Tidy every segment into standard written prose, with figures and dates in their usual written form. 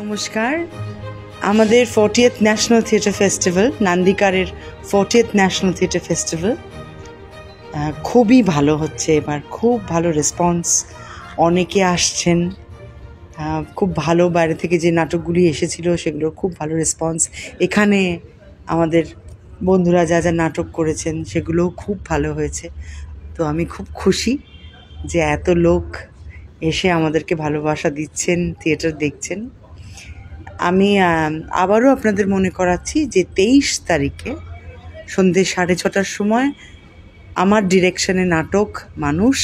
নমস্কার। আমাদের 40th national theatre festival, নান্দিকারের 40th ন্যাশনাল থিয়েটার ফেস্টিভ্যাল খুবই ভালো হচ্ছে। এবার খুব ভালো রেসপন্স, অনেকে আসছেন, খুব ভালো। বাইরে থেকে যে নাটকগুলি এসেছিল সেগুলোর খুব ভালো রেসপন্স। এখানে আমাদের বন্ধুরা যা যা নাটক করেছেন সেগুলোও খুব ভালো হয়েছে। তো আমি খুব খুশি যে এত লোক এসে আমাদেরকে ভালোবাসা দিচ্ছেন, থিয়েটার দেখছেন। আমি আবারও আপনাদের মনে করাচ্ছি যে 23 তারিখে সন্ধ্যে 6:30টার সময় আমার ডিরেকশনে নাটক মানুষ,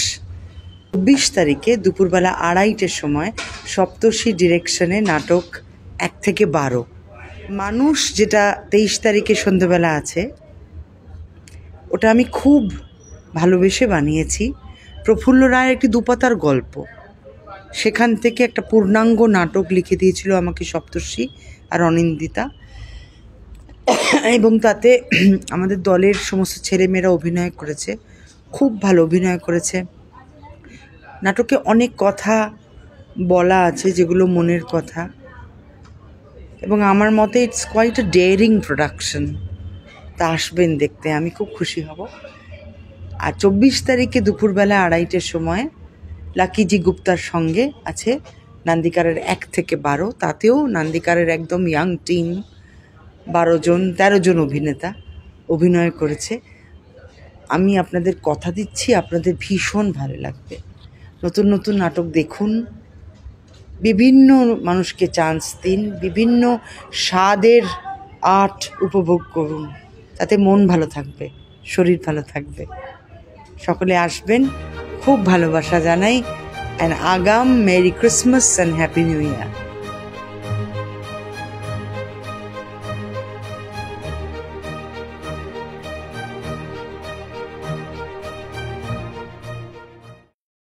24 তারিখে দুপুরবেলা 2:30টার সময় সপ্তর্ষি ডিরেকশনে নাটক 1 থেকে 12। মানুষ যেটা 23 তারিখে সন্ধ্যেবেলা আছে, ওটা আমি খুব ভালোবেসে বানিয়েছি। প্রফুল্ল রায়ের একটি দুপাতার গল্প, সেখান থেকে একটা পূর্ণাঙ্গ নাটক লিখে দিয়েছিল আমাকে সপ্তর্ষি আর অনিন্দিতা, এবং তাতে আমাদের দলের সমস্ত ছেলেমেয়েরা অভিনয় করেছে, খুব ভালো অভিনয় করেছে। নাটকে অনেক কথা বলা আছে যেগুলো মনের কথা, এবং আমার মতে it's quite a daring production. তা আসবেন দেখতে, আমি খুব খুশি হব। আর 24 তারিখে দুপুরবেলা 2:30টার সময় লাকিজি গুপ্তার সঙ্গে আছে নান্দিকারের 1 থেকে 12। তাতেও নান্দিকারের একদম ইয়াং টিম, 13 জন অভিনেতা অভিনয় করেছে। আমি আপনাদের কথা দিচ্ছি, আপনাদের ভীষণ ভালো লাগবে। নতুন নতুন নাটক দেখুন, বিভিন্ন মানুষকে চান্স দিন, বিভিন্ন স্বাদের আর্ট উপভোগ করুন। তাতে মন ভালো থাকবে, শরীর ভালো থাকবে। সকলে আসবেন, খুব ভালোবাসা জানাই। অ্যান্ড আগাম merry Christmas and happy new year.